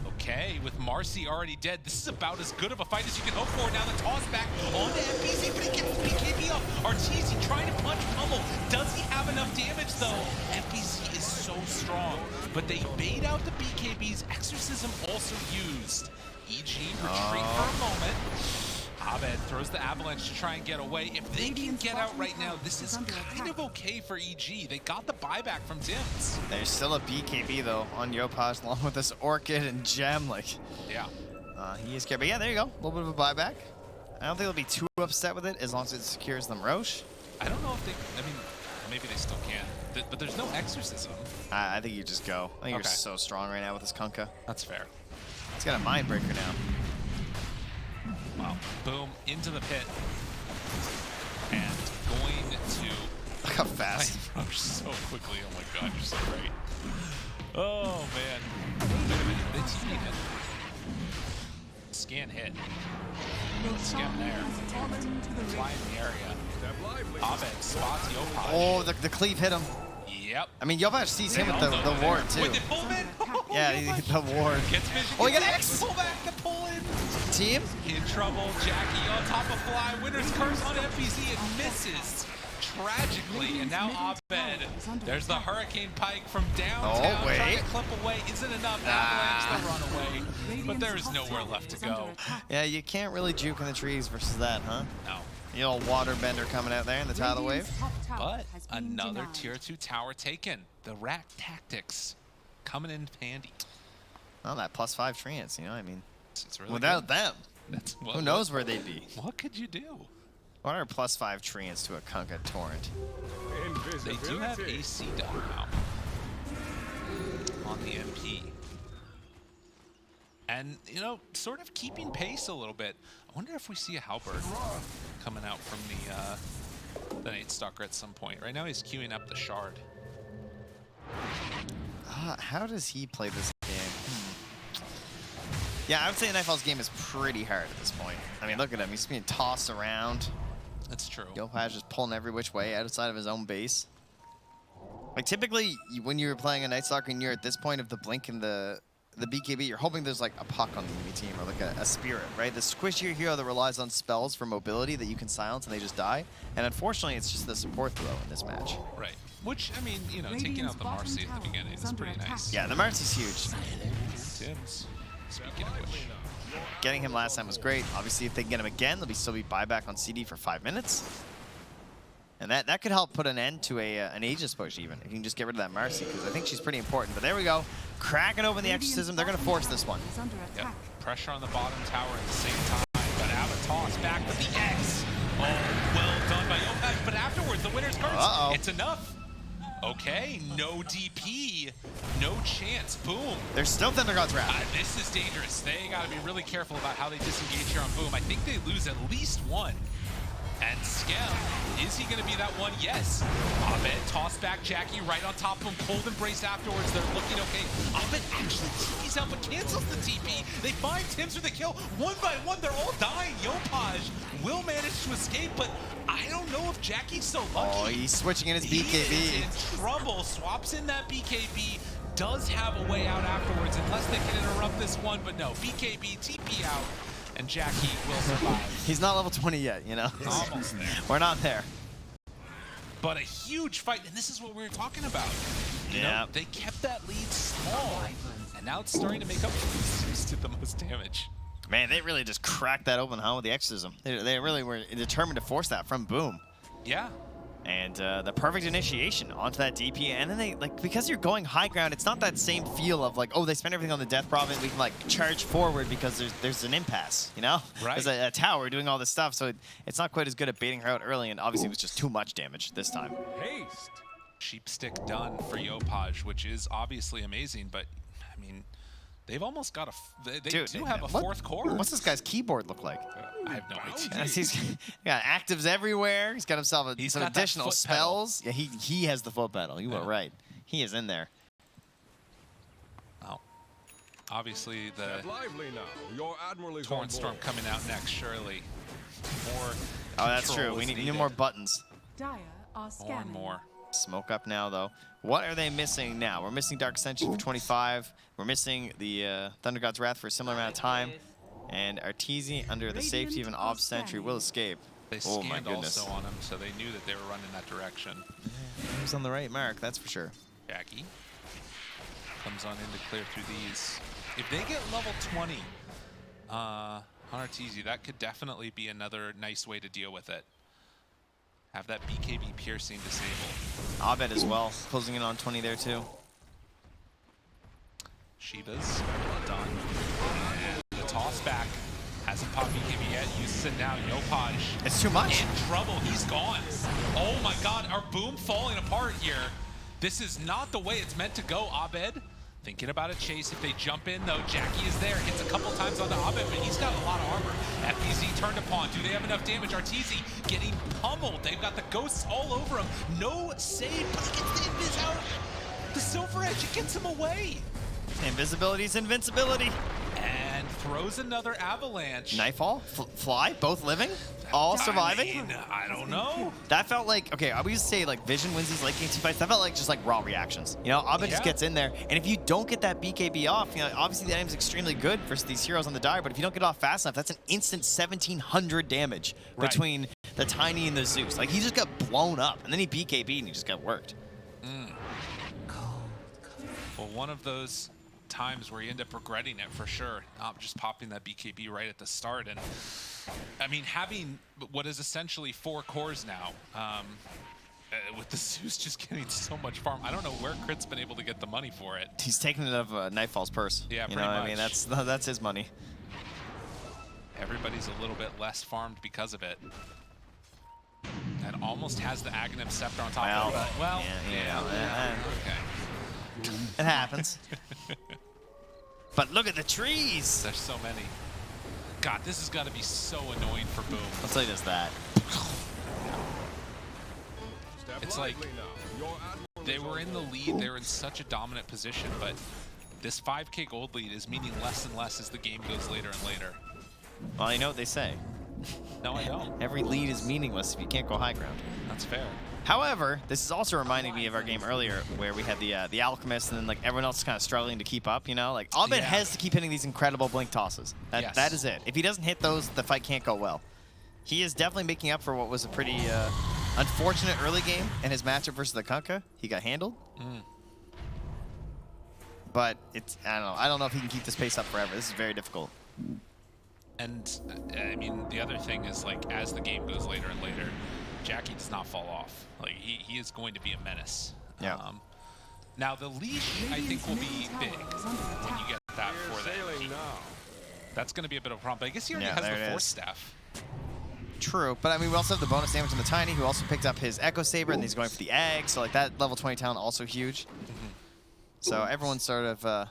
Oh, Okay, with Marcy already dead, this is about as good of a fight as you can hope for. Now the toss back onto MPC, but he gets the BKB off. Arteezy trying to punch pummel. Does he have enough damage though? MPC is so strong, but they bait out the BKBs. Exorcism also used. EG retreat for a moment. Abed throws the avalanche to try and get away. If they can get out right now, this is kind of okay for EG. They got the buyback from Tim's. There's still a BKB though on Yopaj along with this Orchid and Gem. Like, yeah, he is scared. But yeah, there you go. A little bit of a buyback. I don't think they'll be too upset with it as long as it secures them Roche. I don't know if they, I mean, maybe they still can. But there's no exorcism. I think you just go. I think you're so strong right now with this Kunkka. That's fair. It's got a Mind Breaker now. Wow. Boom, into the pit. And going to... Look how fast. Roche so quickly. Oh my god, you're so right. Oh man. Wait a minute, they TP hit. Scan hit. Scan there. Fly in the area. Abed spots Yopaj. Oh, the cleave hit him. Yep. I mean, Yopaj sees him with the ward too. With the pull in? Yeah, the ward. Gets vision. Oh, he got X! Pull back, the pull in. Team? In trouble, Jackie on top of Fly. Winner's curse on FPC. It misses tragically. And now Abed. There's the Hurricane Pike from downtown. Oh, wait. Trying to clip away. Isn't enough. Avalanche the runaway. But there is nowhere left to go. Yeah, you can't really juke in the trees versus that, huh? No. The old water bender coming out there in the tidal wave. But another tier 2 tower taken. The Rack Tactics coming in handy. Well, that +5 treants, you know, I mean, It's really without good. them, who knows where they'd be? What could you do? What are +5 treants to a Kunkka Torrent? They do have AC done now on the MP. And, you know, sort of keeping pace a little bit. I wonder if we see a Halberd coming out from the Nate Stalker at some point. Right now he's queuing up the Shard. How does he play this game? Yeah, I would say Nightfall's game is pretty hard at this point. I mean, look at him. He's being tossed around. That's true. Yopaj just pulling every which way outside of his own base. Like, typically, when you're playing a Night Stalker and you're at this point of the Blink and the BKB, you're hoping there's like a puck on the enemy team or like a spirit, right? The squishier hero that relies on spells for mobility that you can silence and they just die. And unfortunately, it's just the support throw in this match. Right. Which, I mean, you know, taking out the Marcy at the beginning is pretty nice. Yeah, the Marcy's huge. Tim's, speaking of which. Getting him last time was great. Obviously, if they can get him again, there'll still be buyback on CD for 5 minutes. And that could help put an end to an Aegis push even. If you can just get rid of that Marcy, because I think she's pretty important. But there we go. Cracking open the Exorcism. They're going to force this one. Yep. Pressure on the bottom tower at the same time. But Avatar's back with the X. Oh, well done by Yopaj. But afterwards, the winner's curse. It's enough. Okay, no DP. No chance. Boom. There's still Thunder God's Wrath. This is dangerous. They got to be really careful about how they disengage here on Boom. I think they lose at least one. And Skem, is he going to be that one? Yes. Abed toss back Jackie right on top of him. Cold embrace afterwards. They're looking okay. Abed actually TP's out but cancels the TP. They find Tim's for the kill. One by one, they're all dying. Yopaj will manage to escape, but I don't know if Jackie's so lucky. Oh, he's switching in his BKB. He is in trouble. Swaps in that BKB. Does have a way out afterwards unless they can interrupt this one, but no. BKB, TP out. And Jackie will survive. He's not level 20 yet, you know? Almost there. We're not there. But a huge fight, and this is what we were talking about. You know, they kept that lead small, and now it's starting to make up for who's did the most damage. Man, they really just cracked that open, huh, with the Exorcism. They really were determined to force that from Boom. Yeah. And the perfect initiation onto that DP, and then they, like, because you're going high ground, it's not that same feel of like, oh, they spent everything on the Death Prophet, we can like charge forward because there's an impasse, you know? Right. There's a tower doing all this stuff, so it's not quite as good at baiting her out early, and obviously it was just too much damage this time. Haste. Sheepstick done for Yopaj, which is obviously amazing, but I mean, they've almost got a, they do have a fourth core. What's this guy's keyboard look like? I have no idea. Yes, he's got actives everywhere. He's got himself some additional spells. Yeah, he has the foot pedal. You were right. He is in there. Well, obviously the Lively now. Your admiral is Torrent Storm coming out next, surely. More Oh, that's true. We need more buttons. Dire are More scanning. and more. Smoke up now, though. What are they missing now? We're missing Dark Ascension for 25. We're missing the Thunder God's Wrath for a similar amount of time. And Arteezy, under the safety of an Ob Sentry, will escape. They Oh my scanned goodness. also on him, so they knew that they were running that direction. He was on the right mark, that's for sure. Jackie comes on in to clear through these. If they get level 20 on Arteezy, that could definitely be another nice way to deal with it. Have that BKB piercing disabled. Abed as well, closing in on 20 there too. Shiva's done. And the toss back. Hasn't popped BKB yet. Uses it now. Yopaj. It's too much. In trouble. He's gone. Oh my god. Our boom falling apart here. This is not the way it's meant to go, Abed. Thinking about a chase. If they jump in, though, Jackie is there. Hits a couple times on the Abed, but he's got a lot of armor. FBZ turned upon. Do they have enough damage? Arteezy getting pummeled. They've got the ghosts all over him. No save, but he gets the invis out. The Silver Edge, it gets him away. Invisibility is invincibility. And throws another avalanche. Nightfall, Fly, both living, all surviving. I mean, I don't know. That felt like, okay, I used to say like Vision wins these late game team fights. That felt like just like raw reactions. You know, Abed just gets in there, and if you don't get that BKB off, you know, obviously the item's extremely good versus these heroes on the dire, but if you don't get it off fast enough, that's an instant 1700 damage between the Tiny and the Zeus. Like, he just got blown up, and then he BKB'd and he just got worked. Well, one of those times where you end up regretting it for sure, not just popping that BKB right at the start. And I mean, having what is essentially 4 cores now, with the Zeus just getting so much farm. I don't know where Crit's been able to get the money for it. He's taking it out of Nightfall's purse. Yeah, you pretty know what much. I mean, that's his money. Everybody's a little bit less farmed because of it. And almost has the Aghanim Scepter on top of it. But, well, okay. It happens. But look at the trees. There's so many. God, this has got to be so annoying for Boom. Let's say just that. It's like they were in the lead. They were in such a dominant position, but this 5K gold lead is meaning less and less as the game goes later and later. Well, you know what they say. No, I don't. Every lead is meaningless if you can't go high ground. That's fair. However, this is also reminding me of our game earlier where we had the Alchemist and then like everyone else is kind of struggling to keep up, you know? Like, Abed has to keep hitting these incredible blink tosses. That is it. If he doesn't hit those, the fight can't go well. He is definitely making up for what was a pretty unfortunate early game in his matchup versus the Kunkka. He got handled. But it's, I don't know if he can keep this pace up forever. This is very difficult. And I mean, the other thing is, like, as the game goes later and later, Jackie does not fall off. Like, he is going to be a menace. Yeah. Now, the leash, I think, will be big when you get that for that. That's going to be a bit of a problem. But I guess he already has the Force Staff. True, but I mean, we also have the bonus damage on the Tiny, who also picked up his Echo Saber, and he's going for the egg. So, like, that level 20 talent also huge. So everyone's sort of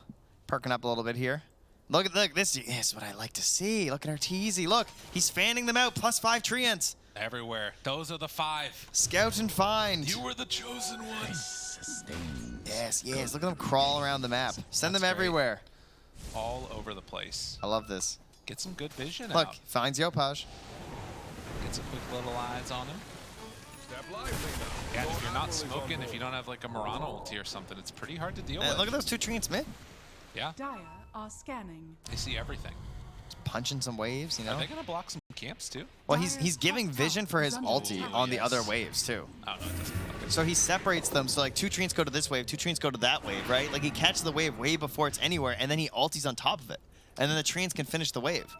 perking up a little bit here. Look, this is what I like to see. Look at Arteezy. Look, he's fanning them out. +5 treants. Everywhere. Those are the 5. Scout and find. You were the chosen ones. Yes, yes. Look at them crawl around the map. Send them everywhere. All over the place. I love this. Get some good vision out. Look, finds Yopaj. Get some quick little eyes on him. Yeah, and if you're not smoking, if you don't have like a Murano ulti or something, it's pretty hard to deal with. Look at those 2 treants mid. Yeah. Dire are scanning. They see everything. Just punching some waves, you know? Are they going to block some camps too? Well, he's giving vision for his ulti on the other waves too. Oh, no, it doesn't. Okay. So he separates them, so like 2 treants go to this wave, 2 treants go to that wave, right? Like he catches the wave way before it's anywhere, and then he ultis on top of it. And then the treants can finish the wave.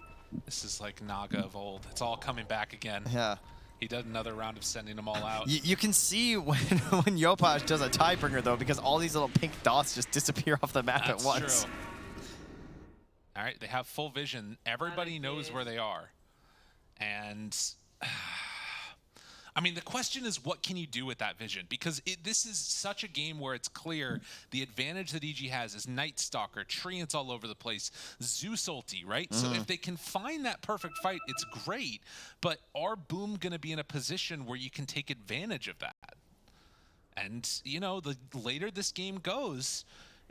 This is like Naga of old. It's all coming back again. Yeah. He does another round of sending them all out. You can see when Yopaj does a Tiebringer though, because all these little pink dots just disappear off the map at once. True. All right, they have full vision. Everybody knows where they are. And I mean, the question is, what can you do with that vision? Because this is such a game where it's clear the advantage that EG has is Night Stalker, treants all over the place, Zeus ulti, right? So if they can find that perfect fight, it's great. But are Boom going to be in a position where you can take advantage of that? And, you know, the later this game goes,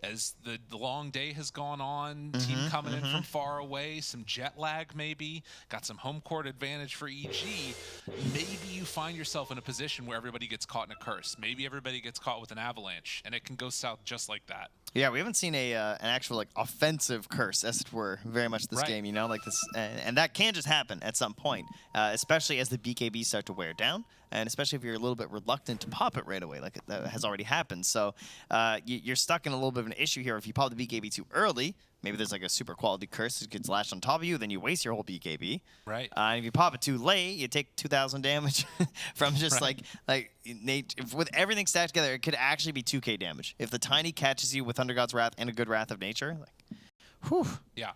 as the long day has gone on, team coming in from far away, some jet lag maybe, got some home court advantage for EG, maybe you find yourself in a position where everybody gets caught in a curse. Maybe everybody gets caught with an avalanche, and it can go south just like that. Yeah, we haven't seen an actual like offensive curse, as it were, very much this game. You know, like this, and that can just happen at some point, especially as the BKBs start to wear down, and especially if you're a little bit reluctant to pop it right away, like that has already happened. So you're stuck in a little bit of an issue here. If you pop the BKB too early, maybe there's like a super quality curse that gets lashed on top of you, then you waste your whole BKB. Right. And if you pop it too late, you take 2,000 damage from just like with everything stacked together, it could actually be 2k damage. If the Tiny catches you with Thunder God's Wrath and a good Wrath of Nature, like, whew. Yeah.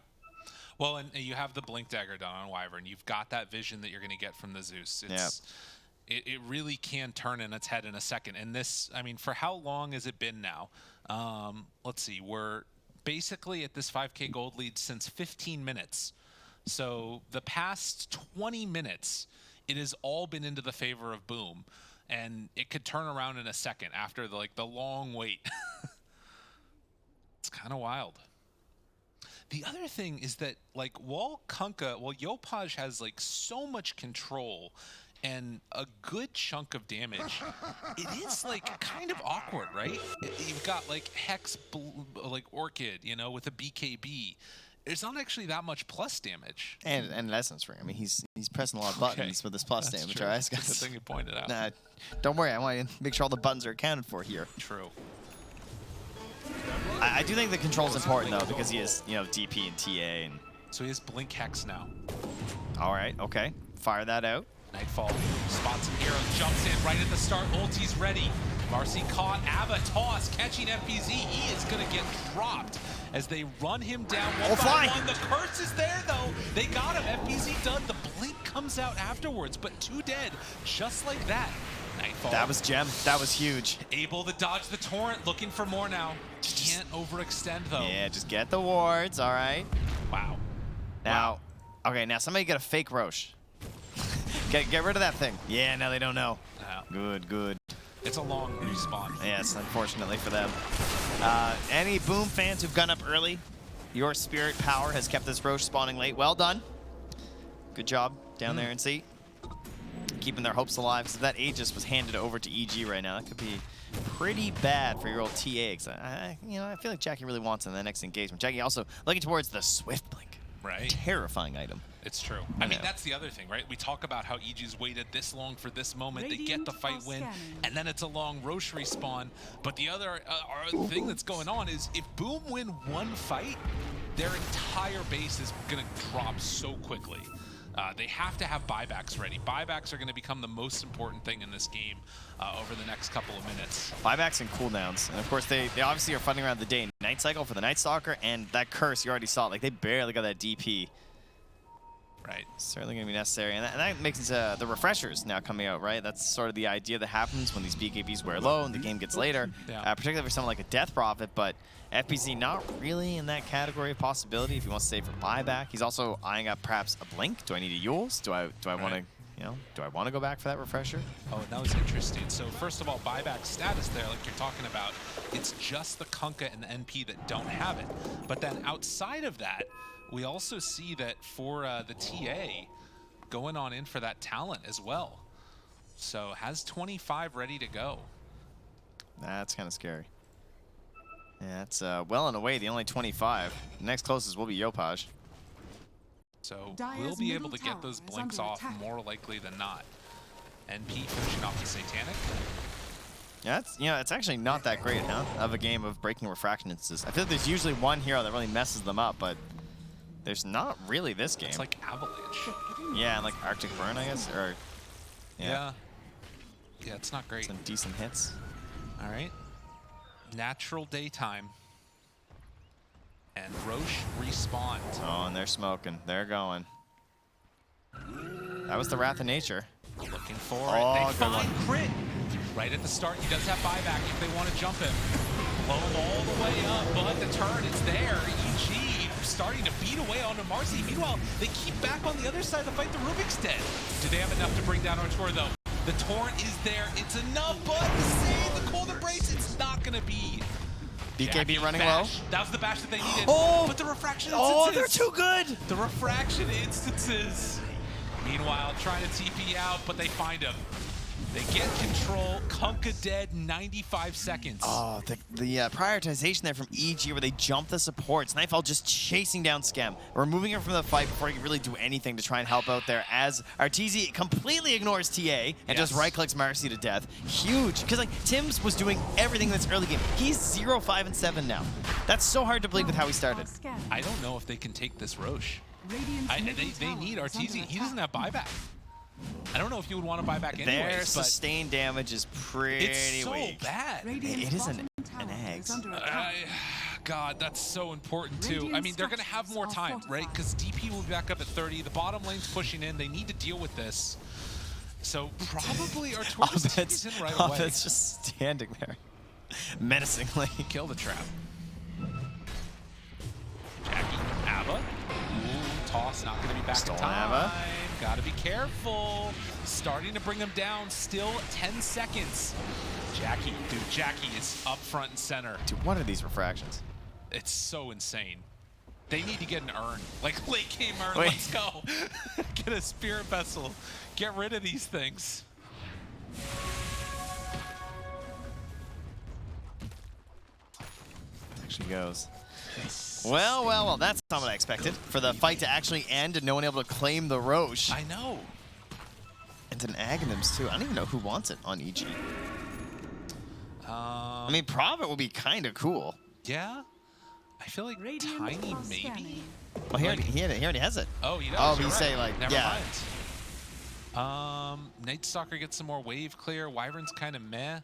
Well, and you have the Blink Dagger done on Wyvern. You've got that vision that you're going to get from the Zeus. It really can turn in its head in a second. And this, I mean, for how long has it been now? Let's see. We're basically at this 5k gold lead since 15 minutes. So the past 20 minutes, it has all been into the favor of Boom. And it could turn around in a second after the long wait. It's kind of wild. The other thing is that while Yopaj has so much control and a good chunk of damage, it is kind of awkward, right? You've got Hex, Orchid, with a BKB. There's not actually that much plus damage. And an Essence Ring. I mean, he's pressing a lot of buttons with this plus damage, true. right? Good thing you pointed out. Nah, don't worry. I want to make sure all the buttons are accounted for here. True. I do think the control's important, though, because he has, DP and TA. And so he has Blink Hex now. All right, okay. Fire that out. Nightfall spots him here, jumps in right at the start. Ulti's ready. Marcy caught. Ava toss, catching FPZ. He is going to get dropped as they run him down one by one. The curse is there, though. They got him. FPZ done. The blink comes out afterwards, but 2 dead, just like that. Nightfall. That was gem. That was huge. Able to dodge the torrent, looking for more now. Can't overextend, though. Yeah, just get the wards, all right. Wow. Now, okay, now somebody get a fake Roche. Get rid of that thing. Yeah, now they don't know. Good, good. It's a long respawn. Yes, unfortunately for them. Any Boom fans who've gone up early, your spirit power has kept this Roche spawning late. Well done. Good job down there in C. Keeping their hopes alive. So that Aegis was handed over to EG right now. That could be pretty bad for your old TA. I feel like Jackie really wants in the next engagement. Jackie also looking towards the Swift Blink. Right. Terrifying item. It's true. I mean, that's the other thing, right? We talk about how EG's waited this long for this moment. They get the fight win, and then it's a long Roche respawn. But the other thing that's going on is if Boom win one fight, their entire base is going to drop so quickly. They have to have buybacks ready. Buybacks are going to become the most important thing in this game over the next couple of minutes. Buybacks and cooldowns. And of course, they obviously are fighting around the day and night cycle for the Night Stalker, and that curse, you already saw it. They barely got that DP. Right. Certainly going to be necessary. And that makes the refreshers now coming out, right? That's sort of the idea that happens when these BKBs wear low and the game gets later, particularly for someone like a Death Prophet. But FPZ not really in that category of possibility if he wants to save for buyback. He's also eyeing up perhaps a Blink. Do I need a Yules? Do I want to, do I want to go back for that refresher? Oh, that was interesting. So first of all, buyback status there, like you're talking about, it's just the Kunkka and the NP that don't have it. But then outside of that, we also see that for the TA going on in for that talent as well. So has 25 ready to go. That's kind of scary. Yeah, that's well and away the only 25. The next closest will be Yopaj. So we'll be able to get those blinks off more likely than not. NP finishing off the Satanic. Yeah, it's actually not that great, huh? Of a game of breaking refraction instances. I feel like there's usually one hero that really messes them up, but there's not really this game. It's like Avalanche. Yeah, and like Arctic Burn, I guess, or yeah, it's not great. Some decent hits. All right, natural daytime, and Roche respawned. Oh, and they're smoking. They're going. That was the Wrath of Nature. Looking for it. They find crit right at the start. He does have buyback if they want to jump him. Blow him all the way up, but the turn is there. EG starting to beat away onto Marcy. Meanwhile, they keep back on the other side of the fight. The Rubik's dead. Do they have enough to bring down Artur, though? The torrent is there. It's enough, but to save the cold embrace, it's not going to be. BKB running bash. low. That was the bash that they needed. Oh! But the refraction Oh, instances. they're too good! The refraction instances. Meanwhile, trying to TP out, but they find him. They get control. Kunkka dead, 95 seconds. Oh, the prioritization there from EG where they jump the supports. Nightfall just chasing down Scam, removing her from the fight before he can really do anything to try and help out there as Arteezy completely ignores TA and just right-clicks Marcy to death. Huge, because like Tim's was doing everything in this early game. He's 0-5 and 7 now. That's so hard to believe with how he started. I don't know if they can take this Roche. Radiant's They need tower is Arteezy. under He doesn't have attack. buyback. I don't know if you would want to buy back anyways, Their but sustained damage is pretty it's so weak. bad. Radiant's It is an bottom tower eggs. is under attack. God, that's so important too. I mean, they're going to have more time, right? Because DP will be back up at 30. The bottom lane's pushing in. They need to deal with this. So probably Artorias TP's in right away. That's just standing there menacingly. Kill the trap. Jackie, Abba. Ooh, toss, not going to be back Stolen in time. Abba. Got to be careful. Starting to bring him down. Still 10 seconds. Jackie, dude, Jackie is up front and center. Dude, what are these refractions? It's so insane. They need to get an urn. Like late game urn, Wait. let's go. Get a spirit vessel. Get rid of these things. Actually goes. Well, that's not what I expected. For the fight to actually end and no one able to claim the Roche. I know. And an Aghanims too. I don't even know who wants it on EG. I mean, Prophet would be kind of cool. Yeah. I feel like Radiant Tiny plus maybe. scanning. Well, he already has it. Oh, he does. Oh, you're you right. say like, Never yeah. mind. Night Stalker gets some more wave clear. Wyvern's kind of meh.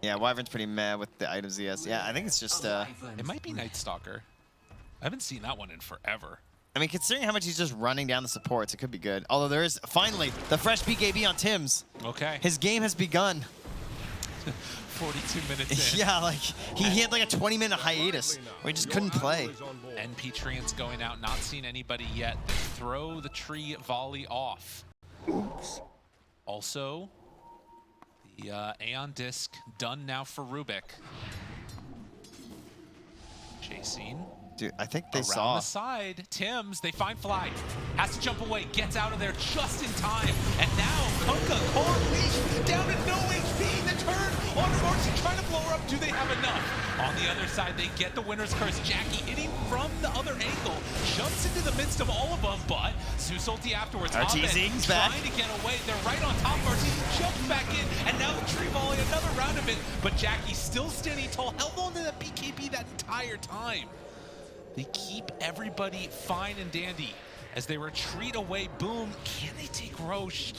Yeah, Wyvern's pretty mad with the items he has. Yeah, I think it's just, It might be Night Stalker. I haven't seen that one in forever. I mean, considering how much he's just running down the supports, it could be good. Although there is, finally, the fresh BKB on Tim's. Okay. His game has begun. 42 minutes in. Yeah, like, he had like a 20-minute hiatus where he just couldn't play. NP Treant's going out, not seen anybody yet. They throw the tree volley off. Oops. Also, the Aeon Disc done now for Rubik. Chasing. Dude, I think they Around saw. the side, Tim's, they find Fly. Has to jump away, gets out of there just in time. And now, Kunkka, core leash, down to no HP. The turn on Marcy, trying to blow her up. Do they have enough? On the other side, they get the winner's curse. Jackie hitting from the other angle. Jumps into the midst of all of them, but Zeus ulti afterwards. Arteezy's back. Trying to get away. They're right on top of Arteezy. Jumps back in, and now the tree volley, another round of it. But Jackie still standing tall, held on to the BKB that entire time. They keep everybody fine and dandy as they retreat away. Boom. Can they take Roche?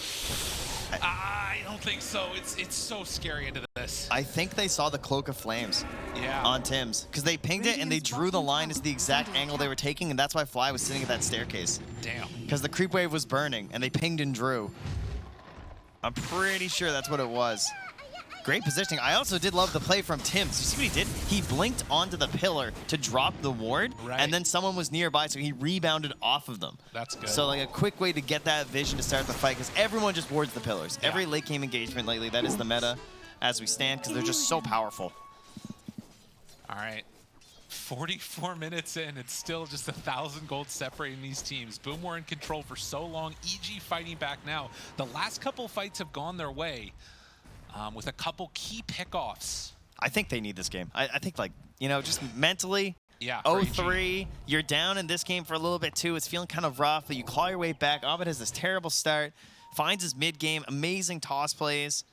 I don't think so. It's so scary into this. I think they saw the Cloak of Flames Yeah. on Tim's because they pinged it and they drew the line as the exact angle they were taking, and that's why Fly was sitting at that staircase. Damn. Because the creep wave was burning and they pinged and drew. I'm pretty sure that's what it was. Great positioning. I also did love the play from Tim's. You see what he did? He blinked onto the pillar to drop the ward, Right. and then someone was nearby, so he rebounded off of them. That's good. So like a quick way to get that vision to start the fight, because everyone just wards the pillars. Yeah. Every late game engagement lately, that is the meta as we stand, because they're just so powerful. All right. 44 minutes in, it's still just 1,000 gold separating these teams. Boom were in control for so long. EG fighting back now. The last couple fights have gone their way. With a couple key pickoffs. I think they need this game. I think, like, you know, just mentally, Yeah, for 0-3, you're down in this game for a little bit too. It's feeling kind of rough, but you claw your way back. Ovid has this terrible start, finds his mid-game, amazing toss plays,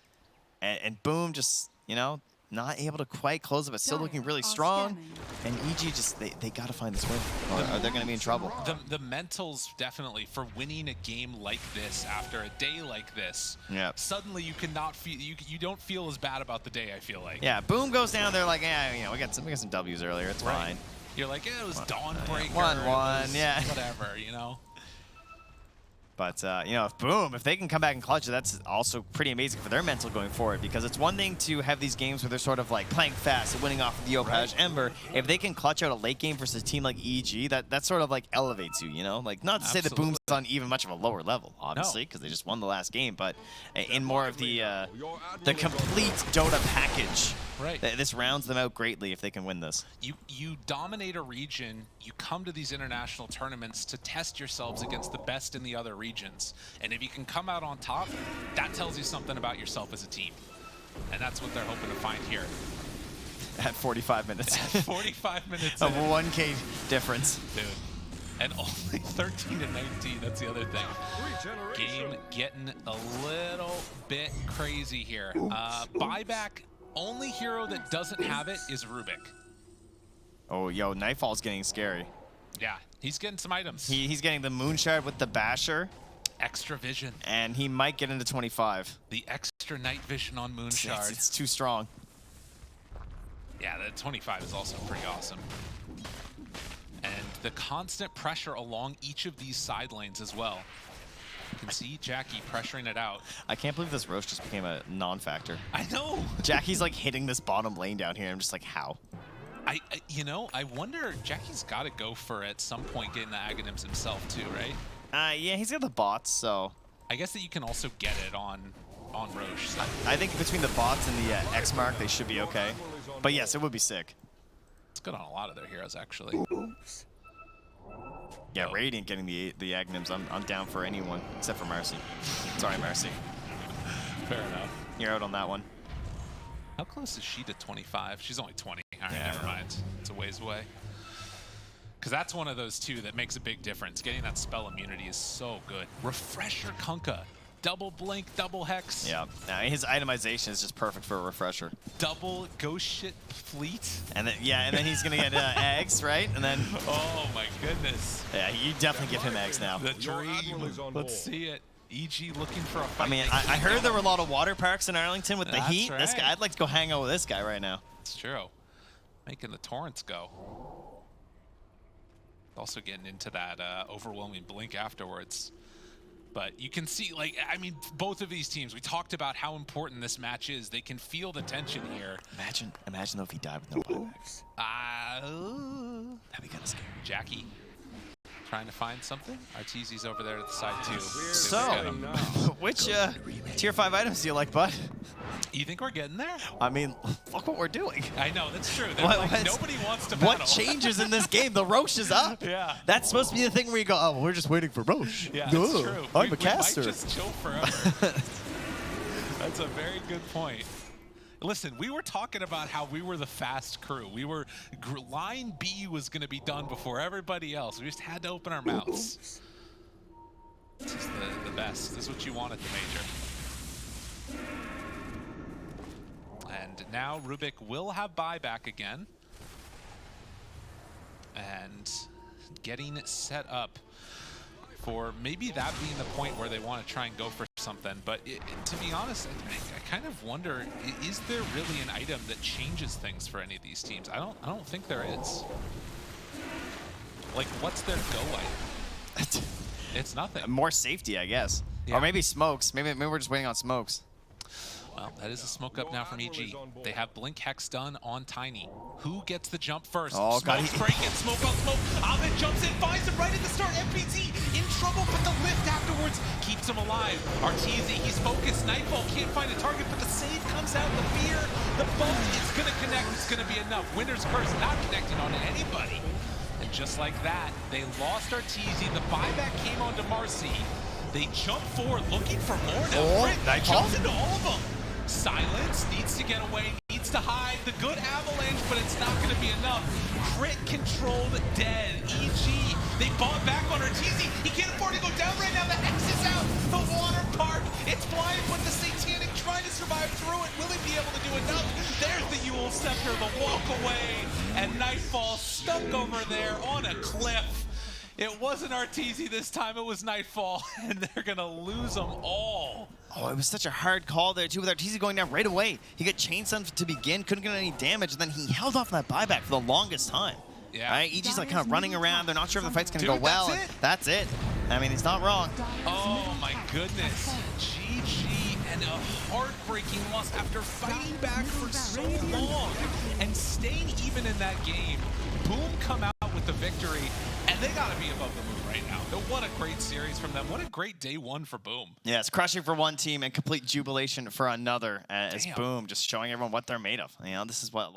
and boom, just, you know, not able to quite close it, but still looking really strong. And EG just, they got to find this win, or they're going to be in trouble. The mentals definitely for winning a game like this after a day like this. Yeah. Suddenly you cannot feel you don't feel as bad about the day. I feel like. Yeah, boom goes down. They're like, yeah, you know, we got some W's earlier. It's fine. You're like, yeah, it was Dawnbreaker. 1-1, yeah. Whatever, you know. But, you know, if they can come back and clutch it, that's also pretty amazing for their mental going forward, because it's one thing to have these games where they're sort of like playing fast and winning off of the Opage Ember. If they can clutch out a late game versus a team like EG, that sort of like elevates you, you know? Like, not to say that Boom's on even much of a lower level, obviously, because they just won the last game, but in more of the complete Dota package Right. This rounds them out greatly if they can win this. You dominate a region, you come to these international tournaments to test yourselves against the best in the other regions. And if you can come out on top, that tells you something about yourself as a team. And that's what they're hoping to find here. At 45 minutes. 45 minutes Of in. 1K difference. Dude. And only 13 to 19, that's the other thing. Game getting a little bit crazy here. Buyback, only hero that doesn't have it is Rubik. Oh, yo, Nightfall's getting scary. Yeah, he's getting some items. He's getting the Moonshard with the Basher. Extra vision. And he might get into 25. The extra night vision on Moonshard. It's too strong. Yeah, the 25 is also pretty awesome. And the constant pressure along each of these side lanes as well. You can see Jackie pressuring it out. I can't believe this Roche just became a non-factor. I know. Jackie's like hitting this bottom lane down here. I'm just like, how? You know, I wonder, Jackie's got to go for at some point getting the Aghanims himself too, right? Yeah, he's got the bots, so. I guess that you can also get it on Roche. So. I think between the bots and the X mark, they should be okay. But yes, it would be sick. It's good on a lot of their heroes, actually. Oops. Yeah, Radiant getting the Aghanims. I'm down for anyone except for Marcy. Sorry, Marcy. Fair enough. You're out on that one. How close is she to 25? She's only 20. All right, Yeah. never mind. It's a ways away. Because that's one of those two that makes a big difference. Getting that spell immunity is so good. Refresher Kunkka. Double blink, double hex. Yeah. Now his itemization is just perfect for a refresher. Double ghost shit fleet. And then and then he's gonna get eggs, right? And then Oh my goodness. yeah, you definitely give him eggs now. The dream. Let's see it. EG looking for a fight. I mean, I heard there were a lot of water parks in Arlington with the That's heat. This right. guy, I'd like to go hang out with this guy right now. It's true. Making the torrents go. Also getting into that overwhelming blink afterwards. But you can see, like, I mean, both of these teams, we talked about how important this match is. They can feel the tension here. Imagine though if he died with no buybacks. That'd be kind of scary. Jackie trying to find something. Arteezy's over there to the side too. So, Get him. which tier 5 items do you like, bud? You think we're getting there? I mean, look what we're doing. I know, that's true. What- Nobody wants to battle. What changes in this game? The Roche is up. Yeah. That's supposed to be the thing where you go, oh, we're just waiting for Roche. Yeah, Duh, that's true. I'm we a caster. might just chill forever. That's a very good point. Listen, we were talking about how we were the fast crew. We were, line B was going to be done before everybody else. We just had to open our mouths. This is the best. This is what you want at the major. And now Rubik will have buyback again. And getting set up for maybe that being the point where they want to try and go for something. But to be honest, I kind of wonder, is there really an item that changes things for any of these teams? I don't think there is. Like, what's their go item? It's nothing. More safety, I guess. Yeah. Or maybe smokes. Maybe we're just waiting on smokes. Well, that is a smoke up now from EG. They have Blink Hex done on Tiny. Who gets the jump first? Oh, God. Smoke's breaking, smoke on smoke. Ahmed jumps in, finds him right at the start. MPT in trouble, but the lift afterwards keeps him alive. Arteezy, he's focused. Nightfall can't find a target, but the save comes out. The fear, the bolt, it's going to connect. It's going to be enough. Winner's Curse not connecting on anybody. And just like that, they lost Arteezy. The buyback came onto Marcy. They jump forward looking for more now. Oh, Crit jumps into all of them. Silence needs to get away, needs to hide. The good avalanche, but it's not going to be enough. Crit controlled dead. EG, they bought back on Arteezy. He can't afford to go down right now. The Hex is out. The water park, it's blind, but the Satanic trying to survive through it. Will he be able to do enough? There's the Yule Scepter, the walk away, and Nightfall stuck over there on a cliff. It wasn't Arteezy this time, it was Nightfall, and they're gonna lose them all. Oh, it was such a hard call there, too, with Arteezy going down right away. He got chainstunned to begin, couldn't get any damage, and then he held off that buyback for the longest time. Yeah. Right? EG's like kind of running around. They're not sure if the fight's going to Dude, go well. that's and it. That's it. I mean, he's not wrong. Oh my goodness. GG, and a heartbreaking loss after fighting back for so long and staying even in that game. Boom come out with the victory, and they gotta be above the moon right now. What a great series from them. What a great day one for Boom. Yeah, it's crushing for one team and complete jubilation for another as Damn. Boom just showing everyone what they're made of. You know, this is what.